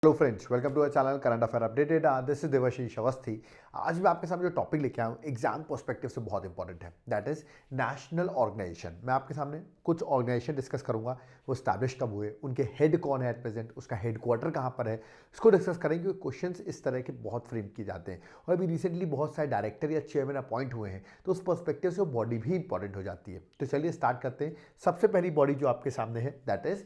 Hello friends, welcome to our channel current affair updated. This is Devashish Awasthi. आज मैं आपके सामने जो टॉपिक लेके आया हूँ एग्जाम पर्सपेक्टिव से बहुत इंपॉर्टेंट है, दैट इज नेशनल ऑर्गेनाइजेशन। मैं आपके सामने कुछ ऑर्गेनाइजेशन डिस्कस करूंगा, वो स्टैब्लिश कब हुए, उनके हेड कौन है एट प्रेजेंट, उसका हेड क्वार्टर कहाँ पर है, इसको डिस्कस करेंगे। क्योंकि क्वेश्चंस इस तरह के बहुत फ्रेम किए जाते हैं और अभी रिसेंटली बहुत सारे डायरेक्टर या चेयरमैन अपॉइंट हुए हैं, तो उस पर्सपेक्टिव से वो बॉडी भी इंपॉर्टेंट हो जाती है। तो चलिए स्टार्ट करते हैं। सबसे पहली बॉडी जो आपके सामने है that is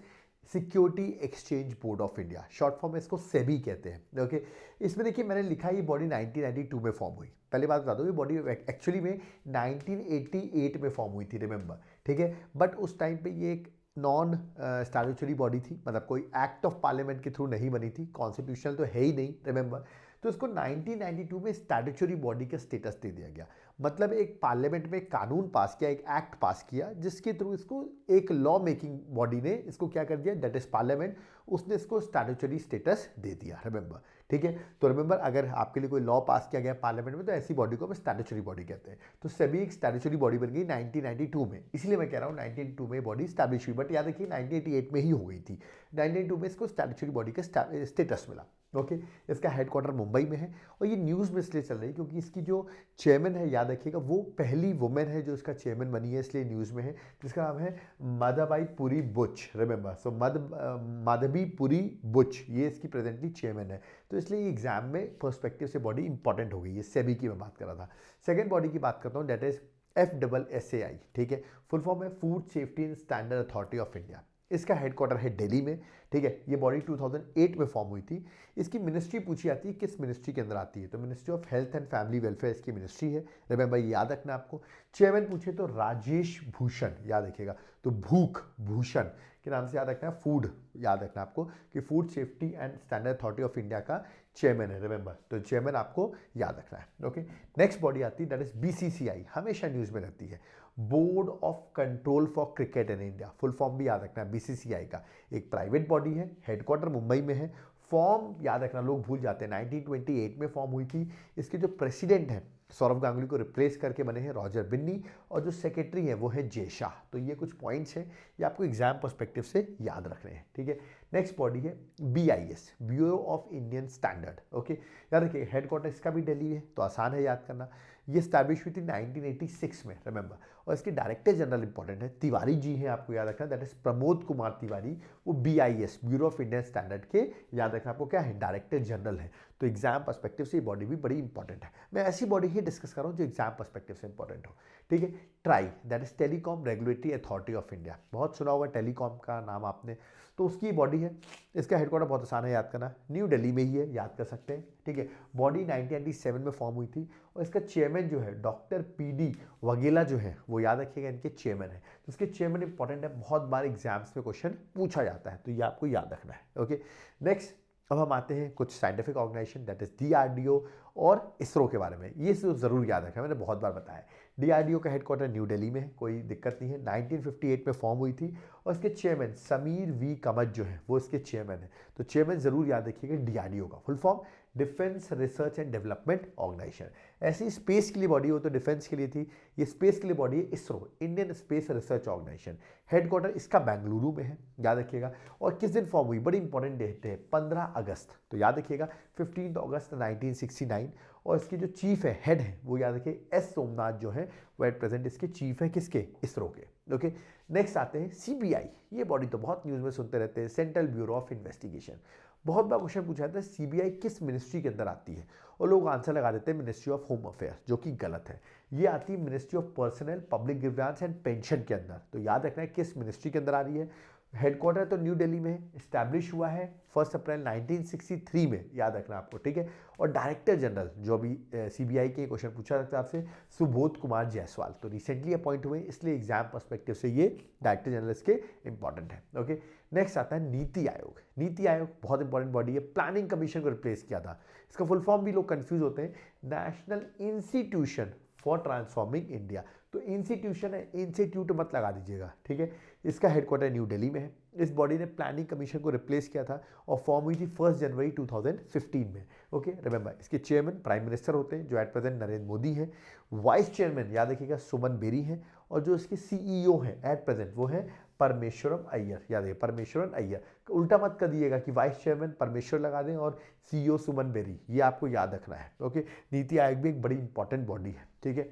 security exchange board of India, short form में इसको सेबी कहते हैं। ओके, इसमें देखिए मैंने लिखा है ये बॉडी 1992 में फॉर्म हुई। पहली बात बता दो, ये बॉडी एक्चुअली में 1988 में फॉर्म हुई थी, रिमेंबर, ठीक है। बट उस टाइम पे ये एक नॉन स्टैट्यूटरी बॉडी थी, मतलब कोई एक्ट ऑफ पार्लियामेंट के थ्रू नहीं बनी थी, कॉन्स्टिट्यूशनल तो है ही नहीं, रिमेंबर। तो इसको 1992 में स्टैट्यूटरी बॉडी का स्टेटस दे दिया गया। मतलब एक पार्लियामेंट में एक कानून पास किया, एक एक्ट पास किया, जिसके थ्रू इसको एक लॉ मेकिंग बॉडी ने इसको क्या कर दिया, दैट इज पार्लियामेंट, उसने इसको स्टैट्यूटरी स्टेटस दे दिया, रिमेंबर, ठीक है। तो रिमेंबर, अगर आपके लिए कोई लॉ पास किया गया पार्लियामेंट में तो ऐसी बॉडी को हम स्टैट्यूटरी बॉडी कहते हैं। तो सेबी एक स्टैट्यूटरी बॉडी बन गई 1992 में, इसलिए मैं कह रहा हूँ 1992 में बॉडी स्टैब्लिश हुई। बट याद रखिए 1988 में ही हो गई थी, 1992 में इसको स्टैट्यूटरी बॉडी का स्टेटस मिला। ओके, इसका हेडक्वार्टर मुंबई में है और ये न्यूज़ में इसलिए चल रही है क्योंकि इसकी जो चेयरमैन है, याद रखिएगा, वो पहली वुमेन है जो इसका चेयरमैन बनी है, इसलिए न्यूज़ में है, जिसका नाम है माधबाई पुरी बुच, रिमेंबर। सो माधवी पुरी बुच, ये इसकी प्रेजेंटली चेयरमैन है। तो इसलिए एग्जाम में पर्सपेक्टिव से बॉडी इंपॉर्टेंट हो गई है। सेबी की मैं बात कर रहा था। सेकेंड बॉडी की बात करता हूँ, दैट इज FSSAI, ठीक है। फुल फॉर्म है food safety and standard authority of India. इसका हेडक्वार्टर है दिल्ली में, ठीक है। ये बॉडी 2008 में फॉर्म हुई थी। इसकी मिनिस्ट्री पूछी जाती है, किस मिनिस्ट्री के अंदर आती है, तो ministry of health and family welfare इसकी मिनिस्ट्री है, रिमेंबर, ये याद रखना आपको। चेयरमैन पूछे तो राजेश भूषण, याद रखिएगा, तो भूख भूषण के नाम से याद रखना है। फूड याद रखना आपको कि food safety and standard authority of India का चेयरमैन है, रिमेंबर, तो चेयरमैन आपको याद रखना है। ओके, नेक्स्ट बॉडी आती है दैट इज BCCI, हमेशा न्यूज़ में रहती है, board of control for cricket in India. Full form भी याद रखना है BCCI का, एक प्राइवेट बॉडी है, हेडक्वार्टर मुंबई में है। फॉर्म याद रखना, लोग भूल जाते हैं, 1928 में फॉर्म हुई थी। इसके जो प्रेसिडेंट हैं सौरव गांगुली को रिप्लेस करके बने हैं रॉजर बिन्नी, और जो सेक्रेटरी है वो है जय शाह। तो ये कुछ पॉइंट्स हैं, ये आपको एग्जाम पर्सपेक्टिव से याद रखने हैं, ठीक है। नेक्स्ट बॉडी है BIS, bureau of Indian standard. Okay, याद रखिए हेडक्वार्टर इसका भी दिल्ली है, तो आसान है याद करना। ये स्टैब्लिश हुई थी 1986 में, रिमेंबर, और इसके डायरेक्टर जनरल इंपॉर्टेंट है, तिवारी जी हैं, आपको याद रखना, दैट इज प्रमोद कुमार तिवारी। वो BIS, bureau of Indian standard के, याद रखना आपको, क्या है, डायरेक्टर जनरल है। तो एग्जाम पर्सपेक्टिव से ये बॉडी भी बड़ी इंपॉर्टेंट है। मैं ऐसी बॉडी ही डिस्कस कर रहा हूँ जो एग्जाम पर्सपेक्टिव से इंपॉर्टेंट हो, ठीक है। Try, that is telecom regulatory authority of India, बहुत सुना होगा टेलीकॉम का नाम आपने, तो उसकी बॉडी है। इसका हेडक्वार्टर बहुत आसान है याद करना, न्यू दिल्ली में ही है, याद कर सकते हैं, ठीक है। बॉडी 1997 में फॉर्म हुई थी और इसका चेयरमैन जो है डॉक्टर PD वगेला जो है, वो याद रखिएगा इनके चेयरमैन है। तो इसके चेयरमैन इंपॉर्टेंट है, बहुत बार एग्जाम्स में क्वेश्चन पूछा जाता है, तो ये आपको याद रखना है। ओके, नेक्स्ट अब हम आते हैं कुछ scientific organisation, that is DRDO और इसरो के बारे में। ये जरूर याद रखना, मैंने बहुत बार बताया। DRDO का हेडक्वार्टर न्यू दिल्ली में है, कोई दिक्कत नहीं है। 1958 में फॉर्म हुई थी और इसके चेयरमैन समीर V कमत जो है वो इसके चेयरमैन है। तो चेयरमैन जरूर याद रखिएगा DRDO का full form defence research and development organisation. ऐसी स्पेस के लिए बॉडी हो तो डिफेंस के लिए थी, ये स्पेस के लिए बॉडी है ISRO, Indian space research organisation. Headquarter इसका बेंगलुरु में है, याद रखिएगा। और किस दिन फॉर्म हुई, बड़ी इंपॉर्टेंट डेट है, 15 अगस्त, तो याद रखिएगा 15 अगस्त 1969। और इसके जो चीफ है, हेड है, वो याद रखिए S सोमनाथ जो है, वो एट प्रेजेंट इसके चीफ है, किसके, इसरो के। ओके, नेक्स्ट आते हैं CBI। ये बॉडी तो बहुत न्यूज़ में सुनते रहते हैं, सेंट्रल ब्यूरो ऑफ इन्वेस्टिगेशन। बहुत बार क्वेश्चन पूछा जाता है CBI किस मिनिस्ट्री के अंदर आती है, और लोग आंसर लगा देते हैं मिनिस्ट्री ऑफ होम अफेयर, जो कि गलत है। ये आती है ministry of personnel public grievance and pension के अंदर। तो याद रखना है किस मिनिस्ट्री के अंदर आ रही है। हेडक्वार्टर तो न्यू दिल्ली में है, इस्टेब्लिश हुआ है 1 अप्रैल 1963 में, याद रखना आपको, ठीक है। और डायरेक्टर जनरल जो अभी CBI के क्वेश्चन पूछा जाता है आपसे, सुबोध कुमार जायसवाल, तो रिसेंटली अपॉइंट हुए, इसलिए एग्जाम पर्सपेक्टिव से ये डायरेक्टर जनरल इसके इंपॉर्टेंट है। ओके, नेक्स्ट आता है नीति आयोग। नीति आयोग बहुत इंपॉर्टेंट बॉडी है, प्लानिंग कमीशन को रिप्लेस किया था। इसका फुल फॉर्म भी लोग कंफ्यूज होते हैं, national institution for transforming India. तो इंस्टीट्यूशन है, इंस्टीट्यूट मत लगा दीजिएगा, ठीक है। इसका हेडक्वार्टर न्यू दिल्ली में है। इस बॉडी ने प्लानिंग कमीशन को रिप्लेस किया था और फॉर्म हुई थी 1 जनवरी 2015 में। ओके, रिमेंबर, इसके चेयरमैन प्राइम मिनिस्टर होते हैं, जो एट प्रेजेंट नरेंद्र मोदी हैं। वाइस चेयरमैन याद रखिएगा सुमन बेरी हैं, और जो इसके CEO हैं एट प्रेजेंट वो है परमेश्वरम अय्यर, याद है परमेश्वरन अय्यर। उल्टा मत कर दिएगा कि वाइस चेयरमैन परमेश्वर लगा दें और सीईओ सुमन बेरी, ये आपको याद रखना है। ओके, नीति आयोग भी एक बड़ी इंपॉर्टेंट बॉडी है, ठीक है।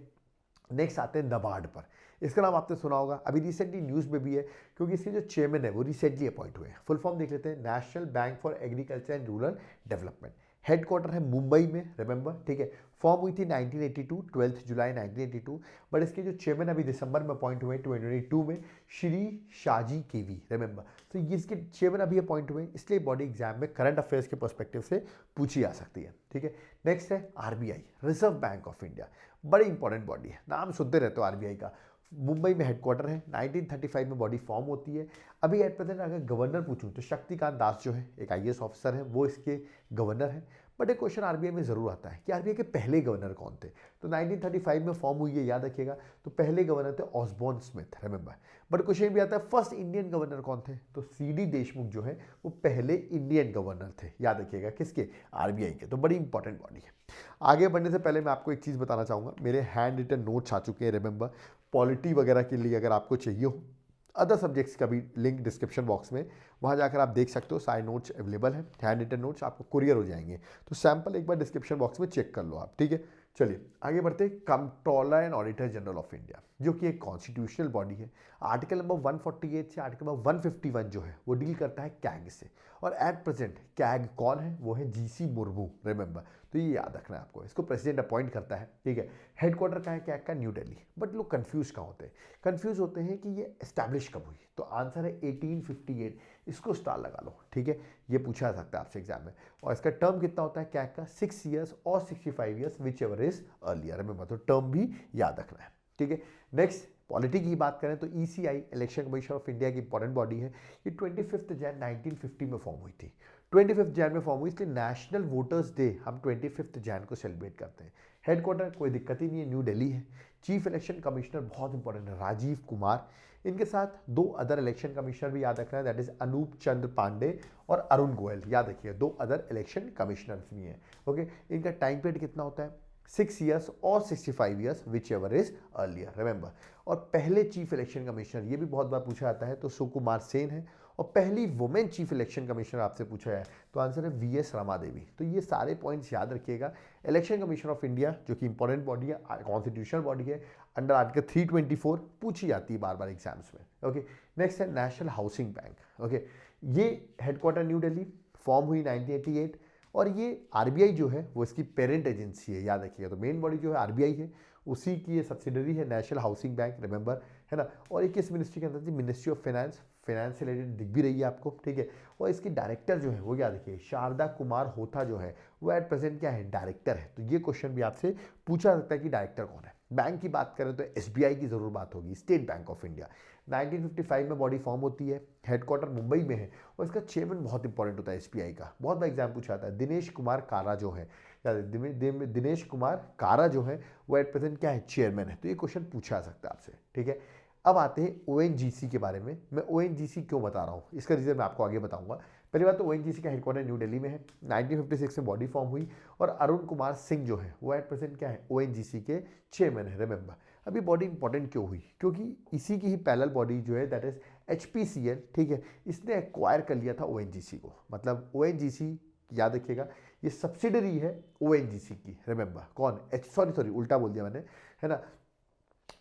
नेक्स्ट आते हैं नबार्ड पर। इसका नाम आपने सुना होगा, अभी रिसेंटली न्यूज़ में भी है क्योंकि इसके जो चेयरमैन है वो रिसेंटली अपॉइंट हुए हैं। फुल फॉर्म देख लेते हैं, national bank for agriculture and rural development. Headquarter है मुंबई में, रिमेंबर, ठीक है। फॉर्म हुई थी 1982, 12 जुलाई 1982। बट इसके जो चेयरमैन अभी दिसंबर में अपॉइंट हुए 2022 में, श्री शाजी केवी, रिमेंबर। तो ये इसके चेयरमैन अभी अपॉइंट हुए, इसलिए बॉडी एग्जाम में करंट अफेयर्स के पर्सपेक्टिव से पूछी जा सकती है, ठीक है। नेक्स्ट है RBI, reserve bank of India. बड़ी इंपॉर्टेंट बॉडी है, नाम सुनते रहते हो आरबीआई का। मुंबई में हेडक्वार्टर है, 1935 में बॉडी फॉर्म होती है। अभी एट प्रेजेंट अगर गवर्नर पूछूं तो शक्तिकांत दास जो है एक आईएएस ऑफिसर है, वो इसके गवर्नर है। बट एक क्वेश्चन आरबीआई में ज़रूर आता है कि आरबीआई के पहले गवर्नर कौन थे। तो 1935 में फॉर्म हुई है, याद रखिएगा। तो पहले गवर्नर थे Osborne Smith, remember. But question भी आता है फर्स्ट इंडियन गवर्नर कौन थे, तो सीडी देशमुख जो है वो पहले इंडियन गवर्नर थे, याद रखिएगा, किसके, आरबीआई के। तो बड़ी इंपॉर्टेंट बॉडी है। आगे बढ़ने से पहले मैं आपको एक चीज़ बताना चाहूँगा, मेरे हैंड रिटन नोट्स आ चुके हैं, रिमेंबर। पॉलिटी वगैरह के लिए अगर आपको चाहिए हो, अदर सब्जेक्ट्स का भी लिंक डिस्क्रिप्शन बॉक्स में, वहाँ जाकर आप देख सकते हो, सारे नोट्स अवेलेबल हैं। हैंड रिटन नोट्स आपको कुरियर हो जाएंगे, तो सैंपल एक बार डिस्क्रिप्शन बॉक्स में चेक कर लो आप, ठीक है। चलिए आगे बढ़ते हैं। Controller and auditor general of India, जो कि एक कॉन्स्टिट्यूशनल बॉडी है। आर्टिकल नंबर 148 से आर्टिकल नंबर 151 जो है वो डील करता है कैग से। और एट प्रेजेंट कैग कौन है, वो है जीसी मुर्मू, रिमेंबर। तो ये याद रखना है आपको, इसको प्रेसिडेंट अपॉइंट करता है, ठीक है। हेडक्वार्टर का है कैग का, न्यू दिल्ली। बट लोग कंफ्यूज कहाँ होते हैं, कंफ्यूज होते हैं कि ये एस्टैब्लिश कब हुई। तो आंसर है 1858, इसको स्टार लगा लो, ठीक है। ये पूछा जा सकता है आपसे एग्जाम में। और इसका टर्म कितना होता है कैग का, 6 ईयर्स और 65 years, which ever is earlier, remember. तो टर्म भी याद रखना है, ठीक है। नेक्स्ट पॉलिटी की बात करें तो ECI, election commission of India की इंपॉर्टेंट बॉडी है। ये 25 जनवरी 1950 में फॉर्म हुई थी। 25 जनवरी में फॉर्म हुई, इसलिए नेशनल वोटर्स डे हम 25 जनवरी को सेलिब्रेट करते हैं। हेडक्वार्टर कोई दिक्कत ही नहीं है, न्यू दिल्ली है। चीफ इलेक्शन कमिश्नर बहुत इंपॉर्टेंट है, राजीव कुमार। इनके साथ 2 अदर इलेक्शन कमिश्नर भी याद रखना है, दैट इज अनूप चंद्र पांडे और अरुण गोयल, याद रखिए 2 अदर इलेक्शन कमिश्नर्स भी हैं, ओके। इनका टाइम पीरियड कितना होता है, 6 ईयर्स और 65 years, which ever is earlier, remember. और पहले चीफ इलेक्शन कमिश्नर, ये भी बहुत बार पूछा जाता है, तो सुकुमार सेन है। और पहली वुमेन चीफ इलेक्शन कमिश्नर आपसे पूछा है, तो आंसर है वीएस रमा देवी। तो ये सारे पॉइंट्स याद रखिएगा। इलेक्शन कमीशन ऑफ इंडिया जो कि इंपॉर्टेंट बॉडी है, कॉन्स्टिट्यूशनल बॉडी है, अंडर आर्टिकल 324 पूछी जाती है बार बार एग्जाम्स में, ओके। नेक्स्ट है नेशनल हाउसिंग बैंक, ओके। ये हेडक्वार्टर न्यू दिल्ली, फॉर्म हुई 1988। और ये आरबीआई जो है वो इसकी पेरेंट एजेंसी है, याद रखिएगा। तो मेन बॉडी जो है आरबीआई है, उसी की ये सब्सिडरी है नेशनल हाउसिंग बैंक, रिमेंबर, है ना। और ये किस मिनिस्ट्री के अंदर थी, मिनिस्ट्री ऑफ फाइनेंस। फाइनेंस से रिलेटेड दिख भी रही है आपको, ठीक है। और इसकी डायरेक्टर जो है वो याद रखिए, शारदा कुमार होता जो है वो एट प्रेजेंट क्या है, डायरेक्टर है। तो ये क्वेश्चन भी आपसे पूछा सकता है कि डायरेक्टर कौन है। बैंक की बात करें तो एसबीआई की जरूर बात होगी, स्टेट बैंक ऑफ इंडिया। 1955 में बॉडी फॉर्म होती है, हेडक्वार्टर मुंबई में है। और इसका चेयरमैन बहुत इंपॉर्टेंट होता है एसबीआई का, बहुत बार एग्जाम पूछा जाता है, दिनेश कुमार कारा जो है, दिनेश कुमार कारा जो है वो एट प्रेजेंट क्या है, चेयरमैन है। तो ये क्वेश्चन पूछा जा सकता है आपसे, ठीक है। अब आते हैं ओएनजीसी के बारे में। मैं ओएनजीसी क्यों बता रहा हूँ, इसका रीज़न मैं आपको आगे बताऊंगा। पहली बात तो ओएनजीसी का हेडक्वार्टर न्यू दिल्ली में है, 1956 में बॉडी फॉर्म हुई। और अरुण कुमार सिंह जो है वो एट प्रेजेंट क्या है, ओएनजीसी के चेयरमैन है, रिमेंबर। अभी बॉडी इंपॉर्टेंट क्यों हुई, क्योंकि इसी की ही पैरेलल बॉडी जो है दैट इज एचपीसीएल, ठीक है, इसने एक्वायर कर लिया था ओएनजीसी को। मतलब ओएनजीसी याद रखिएगा, ये सब्सिडरी है ओएनजीसी की, रिमेंबर। कौन, सॉरी उल्टा बोल दिया मैंने, है ना।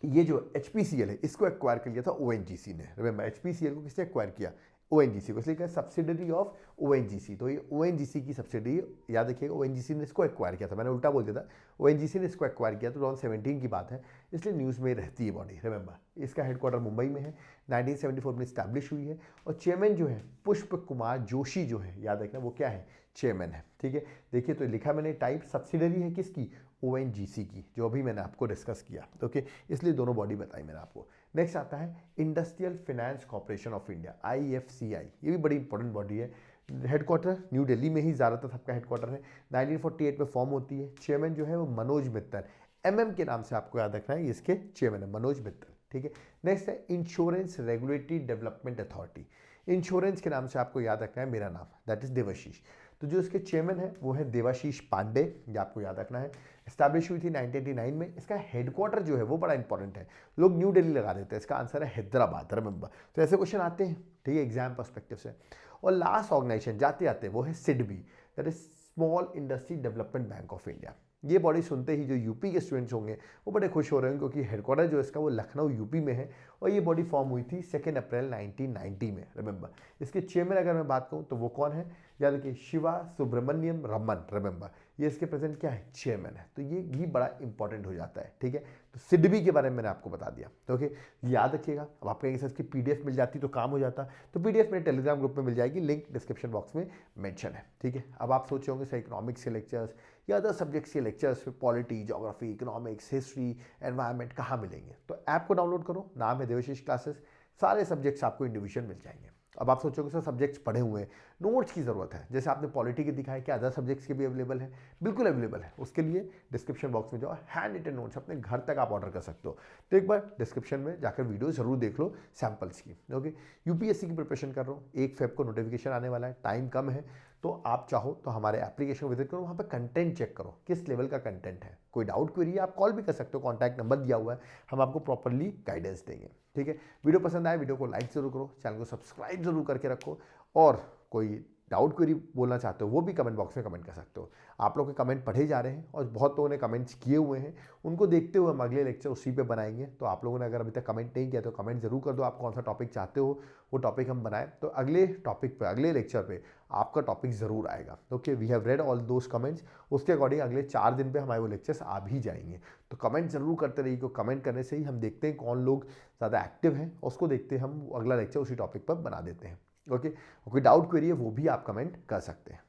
ये जो एचपीसीएल है इसको एक्वायर कर लिया था ओएनजीसी ने, रिमेंबर। एचपीसीएल को किसने एक्वायर किया, ओएनजीसी को, इसलिए क्या सब्सिडरी ऑफ ओएनजीसी। तो ये ओएनजीसी की सब्सिडरी, याद रखिएगा, ओएनजीसी ने इसको एक्वायर किया था, मैंने उल्टा बोल दिया था, ओएनजीसी ने इसको एक्वायर किया। तो 2017 की बात है, इसलिए न्यूज़ में रहती है बॉडी, रिमेंबर। इसका हेडक्वार्टर मुंबई में है, 1974 में इस्टेब्लिश हुई है। और चेयरमैन जो है पुष्प कुमार जोशी जो है, याद रखना, वो क्या है, चेयरमैन है, ठीक है। देखिए तो लिखा मैंने, टाइप सब्सिडरी है किसकी, ओएनजीसी की, जो अभी मैंने आपको डिस्कस किया, ओके। इसलिए दोनों बॉडी बताई मैंने आपको। नेक्स्ट आता है industrial finance corporation of India, IFCI. ये भी बड़ी इंपॉर्टेंट बॉडी है। हेडक्वार्टर न्यू दिल्ली में ही ज़्यादातर सबका हेडक्वार्टर है। 1948 में फॉर्म होती है। चेयरमैन जो है वो मनोज मित्तल, एमएम के नाम से आपको याद रखना है, इसके चेयरमैन है मनोज मित्तल, ठीक है। नेक्स्ट है insurance regulatory development authority. Insurance के नाम से आपको याद रखना है मेरा नाम, दैट इज देवाशीष। तो जो इसके चेयरमैन है वो है देवाशीष पांडे, ये आपको याद रखना है। इस्टेब्लिश हुई थी 1989 में। इसका हेडक्वार्टर जो है वो बड़ा इंपॉर्टेंट है, लोग न्यू दिल्ली लगा देते हैं, इसका आंसर है हैदराबाद, रिमेंबर। तो ऐसे क्वेश्चन आते हैं, ठीक है, एग्जाम पर्सपेक्टिव से। और लास्ट ऑर्गेनाइजेशन जाते आते वो है SIDBI, that is small industry development bank of India. ये बॉडी सुनते ही जो यूपी के स्टूडेंट्स होंगे वो बड़े खुश हो रहे हैं, क्योंकि हेडक्वार्टर जो इसका वो लखनऊ यूपी में है, और ये बॉडी फॉर्म हुई थी 2 अप्रैल 1990 में, रिमेंबर। इसके चेयरमैन अगर मैं बात करूँ तो वो कौन है, याद रखिए, शिवा सुब्रमण्यम रमन, रिमेंबर। ये इसके प्रेजेंट क्या है, चेयरमैन है। तो ये भी बड़ा इंपॉर्टेंट हो जाता है, ठीक है। तो सिडबी के बारे में मैंने आपको बता दिया, तो ओके, याद रखिएगा। अब आप कहेंगे सर इसकी पीडीएफ मिल जाती तो काम हो जाता, तो पीडीएफ मेरे टेलीग्राम ग्रुप में मिल जाएगी, लिंक डिस्क्रिप्शन बॉक्स में मेंशन है, ठीक है। अब आप सोचे होंगे सर इकोनॉमिक्स के लेक्चर्स या अदर सब्जेक्ट्स के lectures, polity, geography, economics, history, environment कहाँ मिलेंगे, तो ऐप को डाउनलोड करो, नाम है देवाशीष क्लासेस, सारे सब्जेक्ट्स आपको इंडिविजुअल मिल जाएंगे। अब आप सोचोगे सर सब्जेक्ट्स पढ़े हुए हैं, नोट्स की ज़रूरत है, जैसे आपने पॉलिटी के दिखाया, क्या अदर सब्जेक्ट्स के भी अवेलेबल है, बिल्कुल अवेलेबल है। उसके लिए डिस्क्रिप्शन बॉक्स में जाओ, हैंड रिटन नोट्स अपने घर तक आप ऑर्डर कर सकते हो। तो एक बार डिस्क्रिप्शन में जाकर वीडियो जरूर देख लो सैम्पल्स की, ओके। यूपीएससी की प्रिपरेशन कर रहा हूँ, 1 फेब को नोटिफिकेशन आने वाला है, टाइम कम है, तो आप चाहो तो हमारे एप्लीकेशन को विजिट करो, वहाँ पर कंटेंट चेक करो किस लेवल का कंटेंट है। कोई डाउट क्वेरी है आप कॉल भी कर सकते हो, कॉन्टैक्ट नंबर दिया हुआ है, हम आपको प्रॉपरली गाइडेंस देंगे, ठीक है। वीडियो पसंद आए वीडियो को लाइक जरूर करो, चैनल को सब्सक्राइब जरूर करके रखो, और कोई डाउट क्वेरी बोलना चाहते हो वो भी कमेंट बॉक्स में कमेंट कर सकते हो। आप लोग के कमेंट पढ़े जा रहे हैं और बहुत लोगों ने कमेंट्स किए हुए हैं, उनको देखते हुए हम अगले लेक्चर उसी पे बनाएंगे। तो आप लोगों ने अगर अभी तक कमेंट नहीं किया तो कमेंट जरूर कर दो, आप कौन सा टॉपिक चाहते हो वो टॉपिक हम बनाएं, तो अगले टॉपिक पे, अगले लेक्चर पे आपका टॉपिक जरूर आएगा, okay. We have read all those comments, उसके अकॉर्डिंग अगले 4 दिन पे हमारे वो लेक्चर्स आ भी जाएंगे। तो कमेंट जरूर करते रहिए, क्योंकि कमेंट करने से ही हम देखते हैं कौन लोग ज़्यादा एक्टिव हैं, उसको देखते हैं हम अगला लेक्चर उसी टॉपिक पर बना देते हैं, ओके। कोई डाउट क्वेरी है वो भी आप कमेंट कर सकते हैं।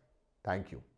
Thank you.